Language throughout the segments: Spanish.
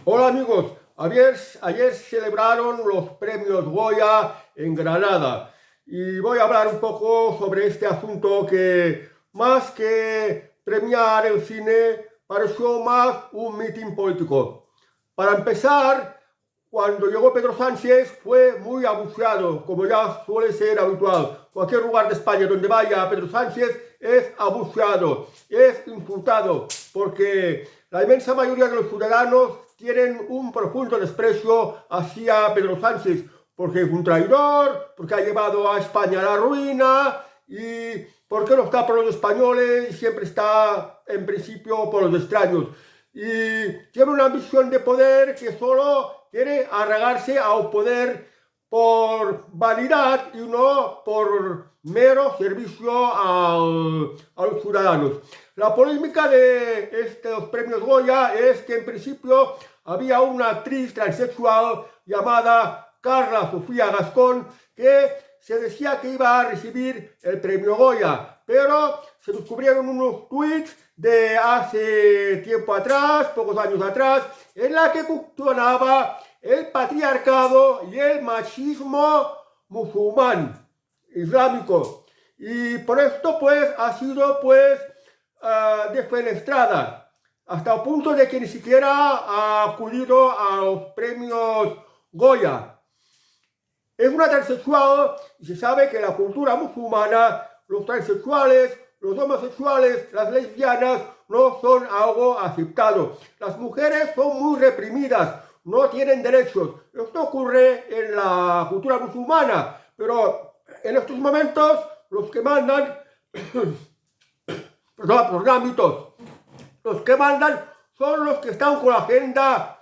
Hola amigos, ayer celebraron los premios Goya en Granada y voy a hablar un poco sobre este asunto que más que premiar el cine pareció más un mitin político. Para empezar, cuando llegó Pedro Sánchez fue muy abucheado, como ya suele ser habitual. Cualquier lugar de España donde vaya Pedro Sánchez es abucheado, es insultado, porque la inmensa mayoría de los ciudadanos tienen un profundo desprecio hacia Pedro Sánchez, porque es un traidor, porque ha llevado a España a la ruina y porque no está por los españoles y siempre está en principio por los extraños. Y tiene una ambición de poder que solo quiere arragarse al poder por vanidad y no por mero servicio a los ciudadanos. La polémica de estos premios Goya es que en principio había una actriz transexual llamada Carla Sofía Gascón que se decía que iba a recibir el premio Goya, pero se descubrieron unos tweets de hace tiempo atrás, pocos años atrás, en la que cuestionaba el patriarcado y el machismo musulmán, islámico. Y por esto pues ha sido defenestrada, hasta el punto de que ni siquiera ha acudido a los premios Goya. Es una transexual y se sabe que en la cultura musulmana los transexuales, los homosexuales, las lesbianas no son algo aceptado. Las mujeres son muy reprimidas, no tienen derechos. Esto ocurre en la cultura musulmana, pero en estos momentos los que mandan, perdón, los ámbitos, los que mandan son los que están con la agenda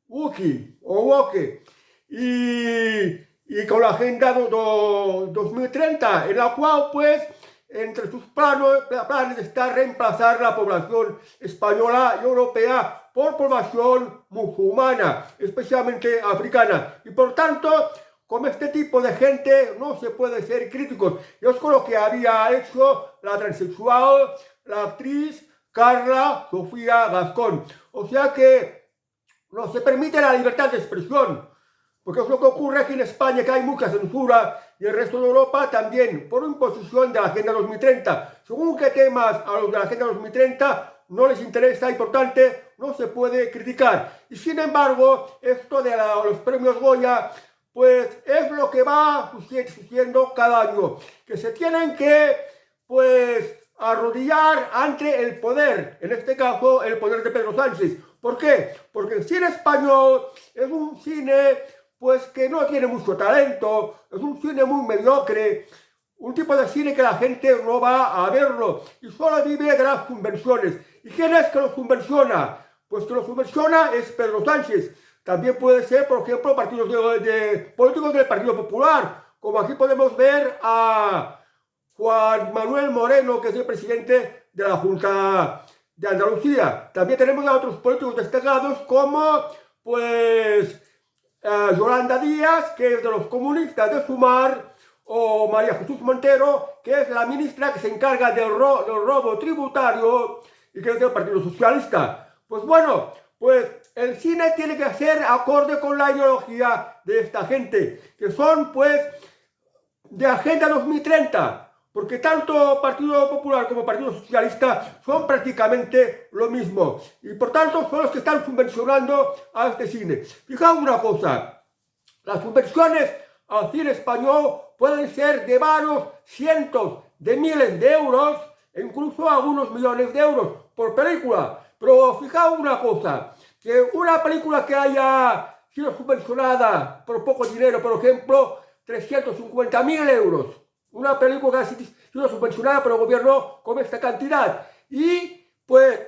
Wookie o Woke y con la agenda 2030, en la cual pues entre sus planes está reemplazar la población española y europea por población musulmana, especialmente africana. Y por tanto, con este tipo de gente no se puede ser críticos. Y es con lo que había hecho la transexual, la actriz Carla Sofía Gascón. O sea que no se permite la libertad de expresión. Porque es lo que ocurre aquí en España, que hay mucha censura, y el resto de Europa también, por imposición de la Agenda 2030. Según qué temas a los de la Agenda 2030 no les interesa y por tanto no se puede criticar. Y sin embargo, esto de los premios Goya, pues es lo que va sucediendo cada año. Que se tienen que, pues, arrodillar ante el poder, en este caso el poder de Pedro Sánchez. ¿Por qué? Porque el cine español es un cine pues que no tiene mucho talento, es un cine muy mediocre, un tipo de cine que la gente no va a verlo y solo vive de las subvenciones. ¿Y quién es que lo subvenciona? Pues que lo subvenciona es Pedro Sánchez. También puede ser, por ejemplo, partidos políticos del Partido Popular, como aquí podemos ver a Juan Manuel Moreno, que es el presidente de la Junta de Andalucía. También tenemos a otros políticos destacados como, pues, Yolanda Díaz, que es de los comunistas de Sumar, o María Jesús Montero, que es la ministra que se encarga del robo tributario y que es del Partido Socialista. Pues bueno, pues el cine tiene que ser acorde con la ideología de esta gente, que son pues de Agenda 2030. Porque tanto Partido Popular como Partido Socialista son prácticamente lo mismo. Y por tanto son los que están subvencionando a este cine. Fijaos una cosa, las subvenciones al cine español pueden ser de varios cientos de miles de euros e incluso algunos millones de euros por película. Pero fijaos una cosa, que una película que haya sido subvencionada por poco dinero, por ejemplo, 350.000 euros, una película que ha sido subvencionada por el gobierno con esta cantidad. Y pues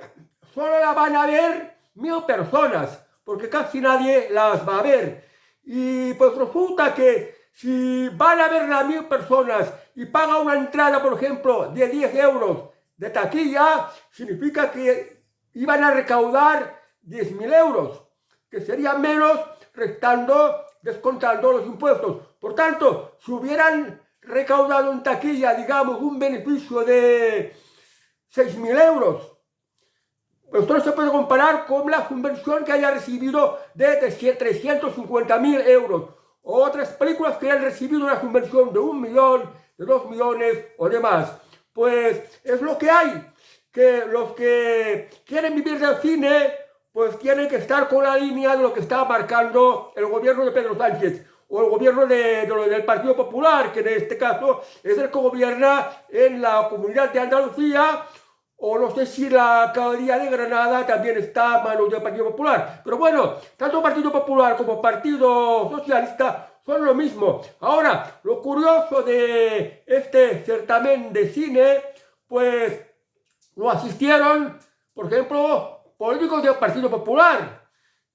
solo la van a ver 1.000 personas, porque casi nadie las va a ver. Y pues resulta que si van a verla 1.000 personas y paga una entrada, por ejemplo, de 10 euros de taquilla, significa que iban a recaudar 10.000 euros, que sería menos descontando los impuestos. Por tanto, si hubieran recaudado en taquilla, digamos, un beneficio de 6.000 euros, Esto no se puede comparar con la subvención que haya recibido de 350.000 euros. O otras películas que hayan recibido una subvención de 1 millón, de 2 millones o demás. Pues es lo que hay. Que los que quieren vivir del cine, pues tienen que estar con la línea de lo que está marcando el gobierno de Pedro Sánchez o el gobierno del Partido Popular, que en este caso es el que gobierna en la Comunidad de Andalucía, o no sé si la Alcaldía de Granada también está a manos del Partido Popular. Pero bueno, tanto Partido Popular como Partido Socialista son lo mismo. Ahora, lo curioso de este certamen de cine, pues no asistieron, por ejemplo, políticos del Partido Popular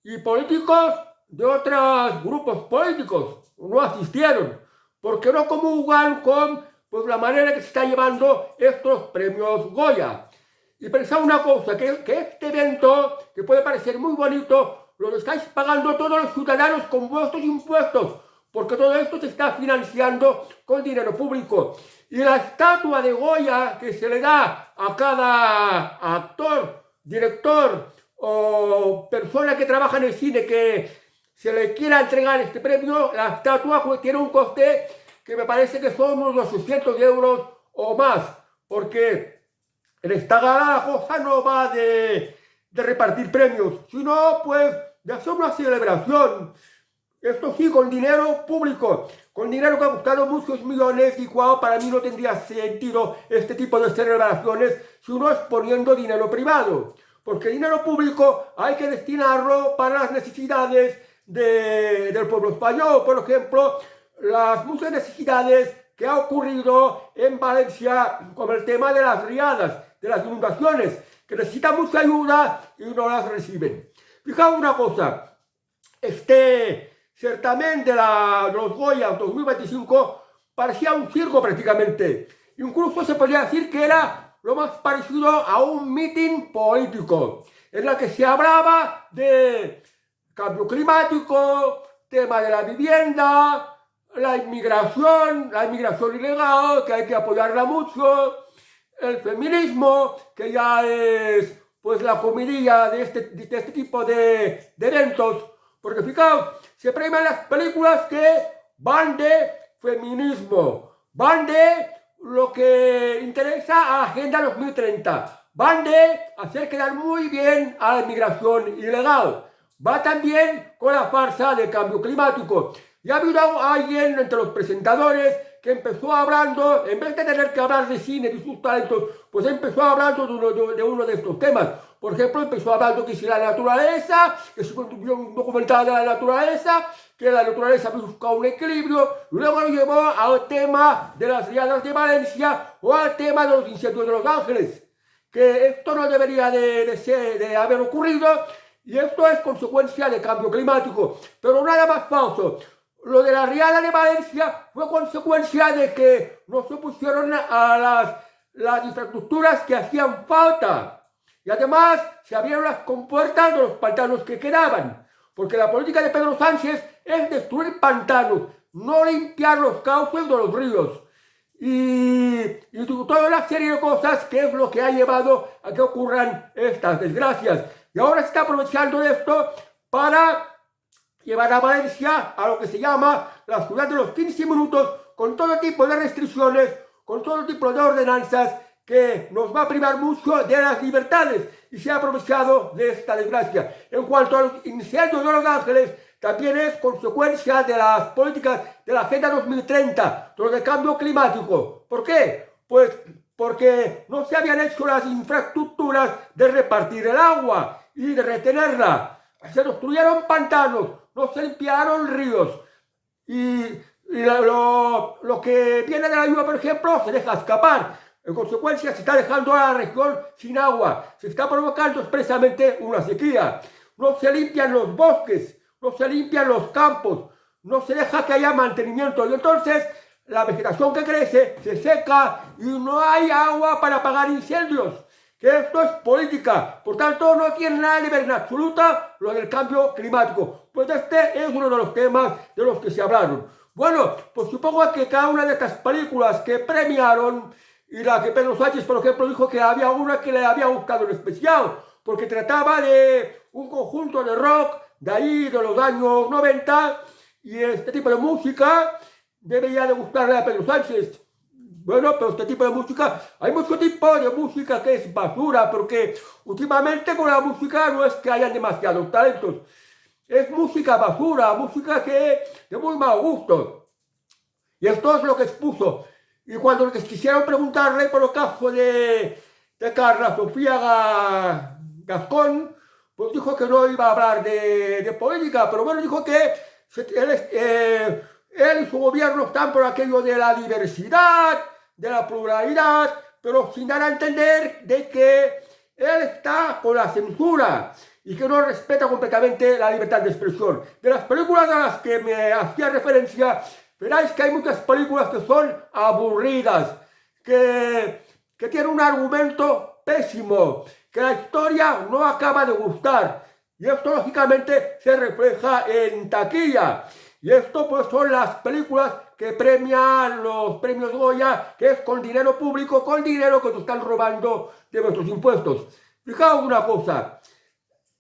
y políticos de otros grupos políticos. No asistieron, porque no comulgan con pues, la manera que se está llevando estos premios Goya. Y pensad una cosa, que este evento, que puede parecer muy bonito, lo estáis pagando todos los ciudadanos con vuestros impuestos, porque todo esto se está financiando con dinero público. Y la estatua de Goya que se le da a cada actor, director o persona que trabaja en el cine que se le quiera entregar este premio, la estatua tiene un coste que me parece que son unos 800 euros o más, porque en esta gala la cosa no va de repartir premios, sino pues de hacer una celebración. Esto sí, con dinero público, con dinero que ha costado muchos millones, y cual para mí no tendría sentido este tipo de celebraciones si uno es poniendo dinero privado. Porque el dinero público hay que destinarlo para las necesidades del pueblo español. Por ejemplo, las muchas necesidades que ha ocurrido en Valencia con el tema de las riadas, de las inundaciones, que necesitan mucha ayuda y no las reciben. Fijaos una cosa, este certamen de los Goya 2025 parecía un circo prácticamente. Incluso se podría decir que era lo más parecido a un mitin político, en el que se hablaba de cambio climático, tema de la vivienda, la inmigración ilegal, que hay que apoyarla mucho, el feminismo, que ya es pues la comidilla de este tipo de eventos, porque fijaos, se premian las películas que van de feminismo, van de lo que interesa a la Agenda 2030, van de hacer quedar muy bien a la inmigración ilegal, va también con la farsa del cambio climático. Y ha habido alguien entre los presentadores que empezó hablando, en vez de tener que hablar de cine y sus talentos, pues empezó hablando de uno de estos temas. Por ejemplo, empezó hablando que si la naturaleza, que si un documental de la naturaleza, que la naturaleza busca un equilibrio, y luego lo llevó al tema de las riadas de Valencia o al tema de los incendios de Los Ángeles, que esto no debería de haber ocurrido, y esto es consecuencia del cambio climático. Pero nada más falso. Lo de la riada de Valencia fue consecuencia de que no se pusieron a las infraestructuras que hacían falta. Y además se abrieron las compuertas de los pantanos que quedaban. Porque la política de Pedro Sánchez es destruir pantanos, no limpiar los cauces de los ríos. Y toda una serie de cosas que es lo que ha llevado a que ocurran estas desgracias. Y ahora se está aprovechando de esto para llevar a Valencia a lo que se llama la ciudad de los 15 minutos, con todo tipo de restricciones, con todo tipo de ordenanzas que nos va a privar mucho de las libertades, y se ha aprovechado de esta desgracia. En cuanto a los incendios de Los Ángeles, también es consecuencia de las políticas de la Agenda 2030, de lo del cambio climático. ¿Por qué? Pues porque no se habían hecho las infraestructuras de repartir el agua y de retenerla. Se destruyeron pantanos, no se limpiaron ríos, y lo que viene de la lluvia, por ejemplo, se deja escapar. En consecuencia, se está dejando a la región sin agua, se está provocando expresamente una sequía. No se limpian los bosques, no se limpian los campos, no se deja que haya mantenimiento, y entonces la vegetación que crece se seca y no hay agua para apagar incendios. Que esto es política, por tanto no tiene nada de ver en absoluta lo del cambio climático. Pues este es uno de los temas de los que se hablaron. Bueno, pues supongo que cada una de estas películas que premiaron, y la que Pedro Sánchez, por ejemplo, dijo que había una que le había gustado en especial, porque trataba de un conjunto de rock de ahí, de los años 90, y este tipo de música debería de gustarle a Pedro Sánchez. Bueno, pero este tipo de música, hay mucho tipo de música que es basura, porque últimamente con la música no es que hayan demasiados talentos. Es música basura, música que de muy mal gusto. Y esto es lo que expuso. Y cuando quisieron preguntarle por el caso de Carla Sofía Gascón, pues dijo que no iba a hablar de política, pero bueno, dijo que él y su gobierno están por aquello de la diversidad, de la pluralidad, pero sin dar a entender de que él está con la censura y que no respeta completamente la libertad de expresión. De las películas a las que me hacía referencia, veráis que hay muchas películas que son aburridas, que tienen un argumento pésimo, que la historia no acaba de gustar. Y esto lógicamente se refleja en taquilla. Y esto pues son las películas que premian los premios Goya, que es con dinero público, con dinero que nos están robando de nuestros impuestos. Fijaos una cosa,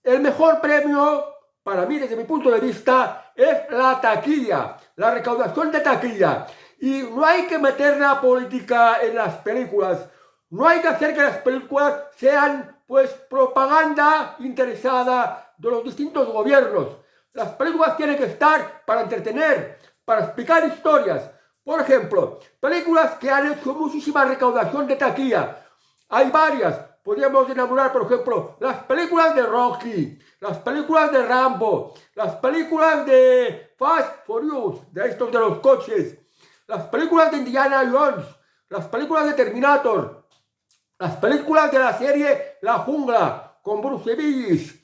el mejor premio para mí desde mi punto de vista es la taquilla, la recaudación de taquilla. Y no hay que meter la política en las películas, no hay que hacer que las películas sean pues propaganda interesada de los distintos gobiernos. Las películas tienen que estar para entretener, para explicar historias. Por ejemplo, películas que han hecho muchísima recaudación de taquilla. Hay varias. Podríamos enamorar, por ejemplo, las películas de Rocky, las películas de Rambo, las películas de Fast Furious, de estos de los coches, las películas de Indiana Jones, las películas de Terminator, las películas de la serie La Jungla, con Bruce Willis.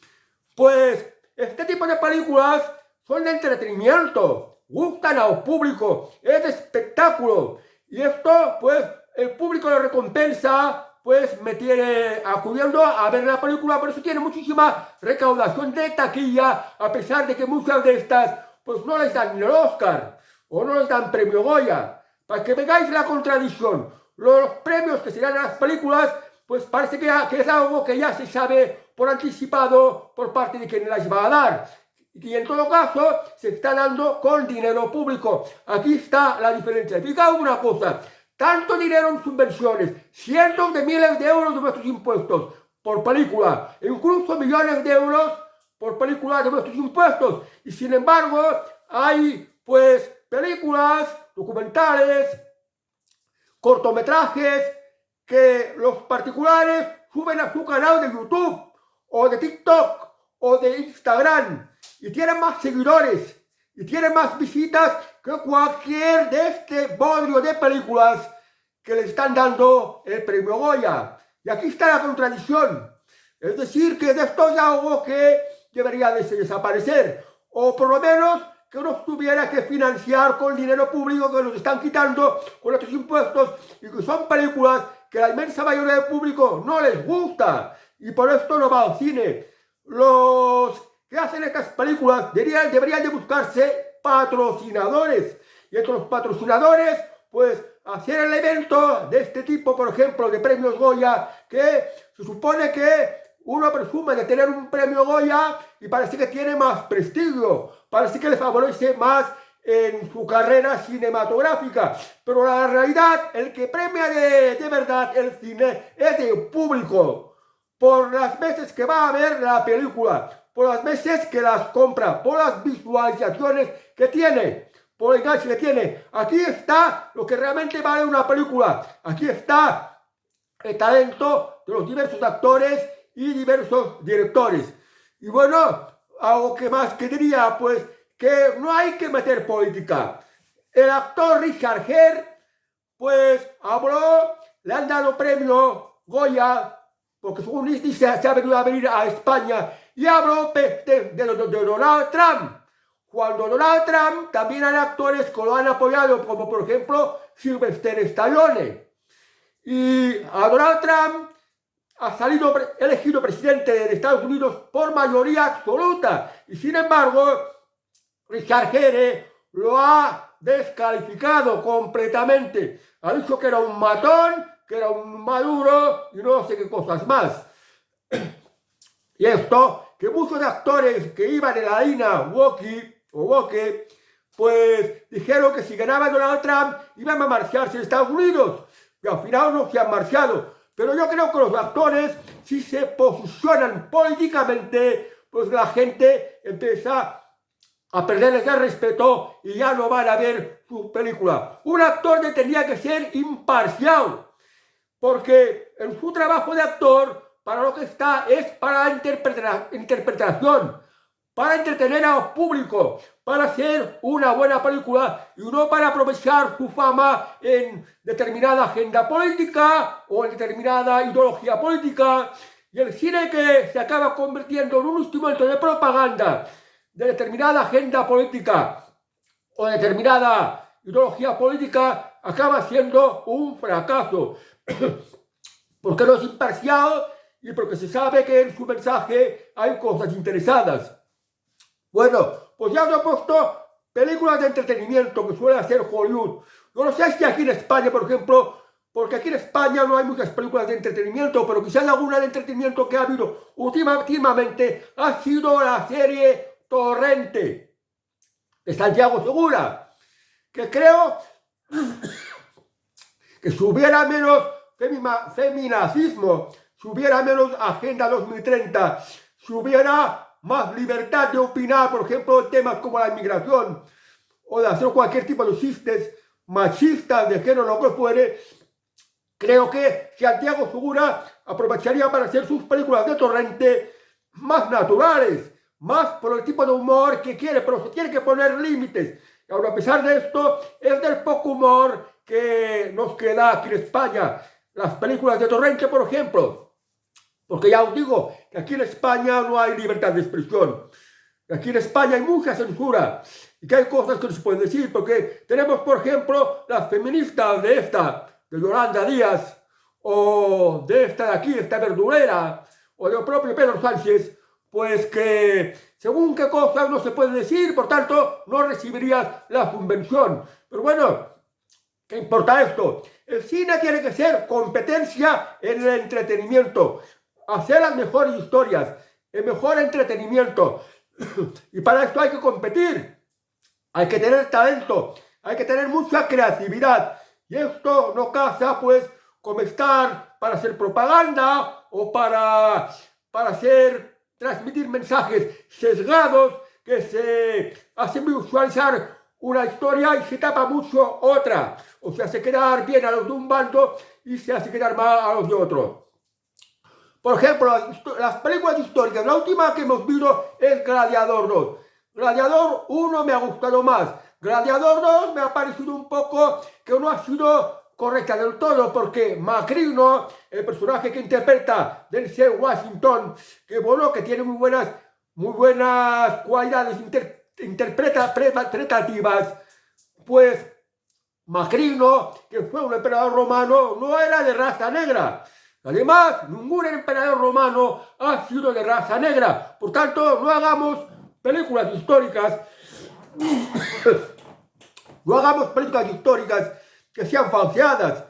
Pues este tipo de películas son de entretenimiento, gustan al público, es de espectáculo. Y esto, pues, el público lo recompensa, pues me tiene acudiendo a ver la película, por eso tiene muchísima recaudación de taquilla, a pesar de que muchas de estas, pues no les dan ni el Oscar, o no les dan premio Goya. Para que veáis la contradicción, los premios que se dan a las películas, pues parece que es algo que ya se sabe por anticipado por parte de quien las va a dar. Y en todo caso, se está dando con dinero público. Aquí está la diferencia. Fijaos una cosa, tanto dinero en subvenciones, cientos de miles de euros de nuestros impuestos por película, incluso millones de euros por película de nuestros impuestos. Y sin embargo, hay pues películas, documentales, cortometrajes que los particulares suben a su canal de YouTube o de TikTok o de Instagram y tienen más seguidores y tienen más visitas que cualquier de este bodrio de películas que les están dando el premio Goya. Y aquí está la contradicción. Es decir, que de esto es algo que debería de desaparecer, o por lo menos que nos tuviera que financiar con dinero público que nos están quitando con nuestros impuestos, y que son películas que la inmensa mayoría del público no les gusta y por esto no va al cine. Los que hacen estas películas deberían de buscarse patrocinadores, y entre los patrocinadores pues hacer el evento de este tipo, por ejemplo, de premios Goya, que se supone que uno presume de tener un premio Goya y parece que tiene más prestigio, parece que le favorece más en su carrera cinematográfica, pero la realidad, el que premia de verdad el cine es el público, por las veces que va a ver la película, por las veces que las compra, por las visualizaciones que tiene, por el enganche que tiene. Aquí está lo que realmente vale una película, aquí está el talento de los diversos actores y diversos directores. Y bueno, algo que más que diría, pues que no hay que meter política. El actor Richard Gere, pues habló, le han dado premio Goya, porque según dice se ha venido a venir a España, y habló de Donald Trump. Cuando Donald Trump también hay actores que lo han apoyado, como por ejemplo Sylvester Stallone. Y a Donald Trump ha salido elegido presidente de Estados Unidos por mayoría absoluta. Y sin embargo, Richard Gere lo ha descalificado completamente. Ha dicho que era un matón, que era un maduro y no sé qué cosas más. Y esto, que muchos actores que iban en la línea woke, pues dijeron que si ganaba Donald Trump iban a marcharse de Estados Unidos. Y al final no se han marchado. Pero yo creo que los actores, si se posicionan políticamente, pues la gente empieza a perderles el respeto y ya no van a ver su película. Un actor tendría que ser imparcial, porque en su trabajo de actor, para lo que está es para interpretación, para entretener al público, para hacer una buena película y no para aprovechar su fama en determinada agenda política o en determinada ideología política. Y el cine que se acaba convirtiendo en un instrumento de propaganda de determinada agenda política o determinada ideología política acaba siendo un fracaso. Porque no es imparcial y porque se sabe que en su mensaje hay cosas interesadas. Bueno, pues ya os he puesto películas de entretenimiento que suele hacer Hollywood. Yo no sé si aquí en España, por ejemplo, porque aquí en España no hay muchas películas de entretenimiento, pero quizás alguna de entretenimiento que ha habido últimamente ha sido la serie Torrente de Santiago Segura, que creo que si hubiera menos feminacismo, si hubiera menos Agenda 2030, si hubiera más libertad de opinar, por ejemplo, en temas como la inmigración, o de hacer cualquier tipo de chistes machistas de género, lo que fuere, creo que Santiago Segura aprovecharía para hacer sus películas de Torrente más naturales, más por el tipo de humor que quiere, pero se tiene que poner límites. Y ahora, a pesar de esto, es del poco humor que nos queda aquí en España. Las películas de Torrente, por ejemplo, porque ya os digo que aquí en España no hay libertad de expresión. Aquí en España hay mucha censura y que hay cosas que no se pueden decir, porque tenemos, por ejemplo, las feministas de Yolanda Díaz, o de esta de aquí, esta verdulera, o del propio Pedro Sánchez, pues que según qué cosas no se puede decir, por tanto, no recibirías la subvención. Pero bueno, ¿qué importa esto? El cine tiene que ser competencia en el entretenimiento, hacer las mejores historias, el mejor entretenimiento. Y para esto hay que competir, hay que tener talento, hay que tener mucha creatividad. Y esto no casa pues con estar para hacer propaganda o para transmitir mensajes sesgados que se hacen visualizar una historia y se tapa mucho otra. O sea, hace quedar bien a los de un bando y se hace quedar mal a los de otro. Por ejemplo, las películas históricas, la última que hemos visto es Gladiador 2. Gladiador 1 me ha gustado más. Gladiador 2 me ha parecido un poco que no ha sido correcta del todo, porque Macrino, el personaje que interpreta Denzel Washington, que bueno, que tiene muy buenas cualidades interpretativas, pues Macrino, que fue un emperador romano, no era de raza negra. Además, ningún emperador romano ha sido de raza negra. Por tanto, no hagamos películas históricas, no hagamos películas históricas que sean falseadas.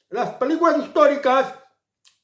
Las películas históricas,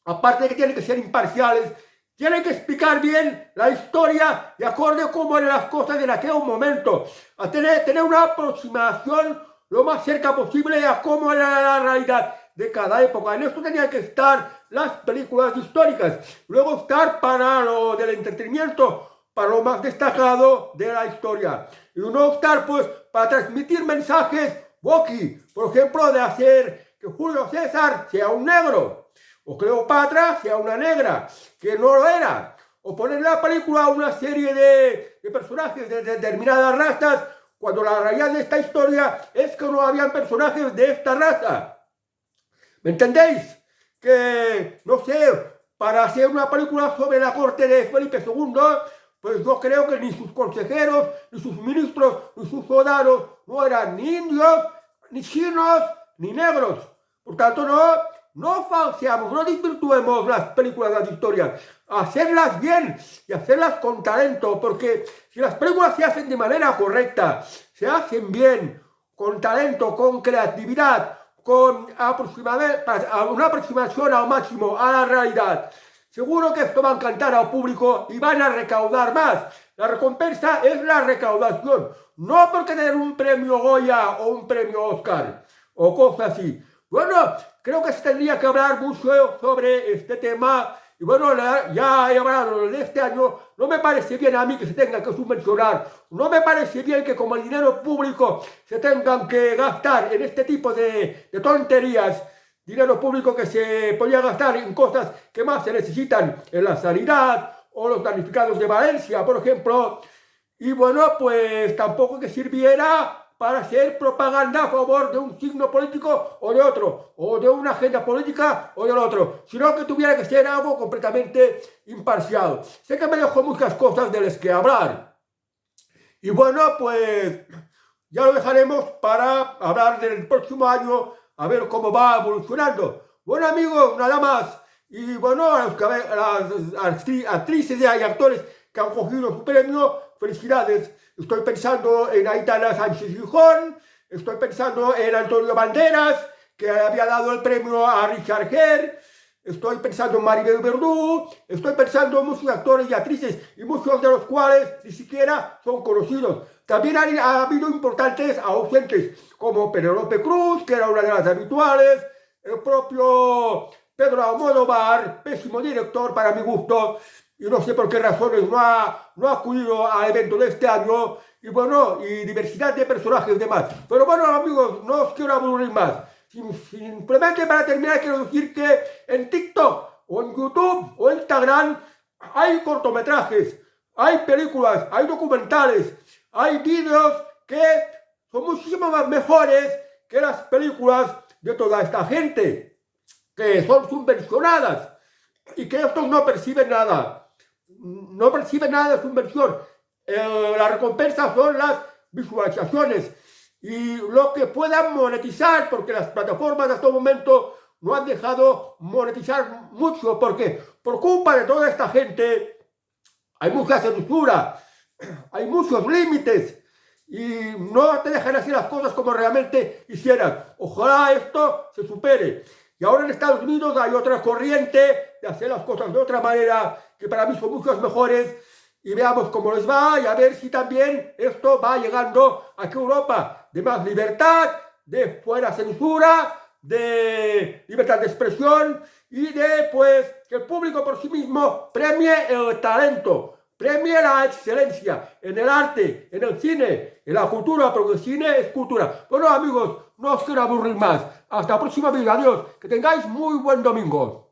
aparte de que tienen que ser imparciales, tienen que explicar bien la historia y acorde a cómo eran las cosas en aquel momento. A tener una aproximación lo más cerca posible a cómo era la realidad de cada época. En esto tenían que estar las películas históricas. Luego estar para lo del entretenimiento, para lo más destacado de la historia. Y no estar pues para transmitir mensajes woke. Por ejemplo, de hacer que Julio César sea un negro, o Cleopatra sea una negra, que no lo era. O poner en la película una serie de personajes de determinadas razas, cuando la realidad de esta historia es que no habían personajes de esta raza. ¿Me entendéis? Que, no sé, para hacer una película sobre la corte de Felipe II, pues yo creo que ni sus consejeros, ni sus ministros, ni sus soldados no eran ni indios, ni chinos, ni negros. Por tanto, no falseamos, no desvirtuemos las películas, las historias. Hacerlas bien y hacerlas con talento, porque si las películas se hacen de manera correcta, se hacen bien, con talento, con creatividad, con una aproximación al máximo a la realidad, seguro que esto va a encantar al público y van a recaudar más. La recompensa es la recaudación, no porque den un premio Goya o un premio Oscar o cosas así. Bueno, creo que se tendría que hablar mucho sobre este tema. Y bueno, ya he hablado de este año, no me parece bien a mí que se tenga que subvencionar, no me parece bien que como el dinero público se tengan que gastar en este tipo de tonterías, dinero público que se podría gastar en cosas que más se necesitan, en la sanidad o los damnificados de Valencia, por ejemplo. Y bueno, pues tampoco que sirviera para hacer propaganda a favor de un signo político o de otro, o de una agenda política o del otro, sino que tuviera que ser algo completamente imparcial. Sé que me dejo muchas cosas de las que hablar. Y bueno, pues ya lo dejaremos para hablar del próximo año, a ver cómo va evolucionando. Bueno amigos, nada más. Y bueno, a las actrices y actores que han cogido su premio, felicidades. Estoy pensando en Aitana Sánchez Gijón, estoy pensando en Antonio Banderas, que había dado el premio a Richard Gere, estoy pensando en Maribel Verdú, estoy pensando en muchos actores y actrices, y muchos de los cuales ni siquiera son conocidos. También ha habido importantes ausentes, como Penélope Cruz, que era una de las habituales, el propio Pedro Almodóvar, pésimo director para mi gusto, y no sé por qué razones no ha acudido al evento de este año, y bueno, y diversidad de personajes demás. Pero bueno amigos, no os quiero aburrir más. Simplemente para terminar quiero decir que en TikTok, o en YouTube, o en Instagram, hay cortometrajes, hay películas, hay documentales, hay vídeos que son muchísimo más mejores que las películas de toda esta gente, que son subvencionadas, y que estos no perciben nada. No perciben nada de subvención. La recompensa son las visualizaciones y lo que puedan monetizar, porque las plataformas hasta el momento no han dejado monetizar mucho, porque por culpa de toda esta gente hay mucha censura, hay muchos límites y no te dejan hacer las cosas como realmente hicieran. Ojalá esto se supere. Y ahora en Estados Unidos hay otra corriente de hacer las cosas de otra manera, que para mí son muchas mejores, y veamos cómo les va, y a ver si también esto va llegando aquí a Europa, de más libertad, de fuera censura, de libertad de expresión, y de, pues, que el público por sí mismo premie el talento, premie la excelencia en el arte, en el cine, en la cultura, porque el cine es cultura. Bueno amigos, no os quiero aburrir más. Hasta la próxima vez, adiós. Que tengáis muy buen domingo.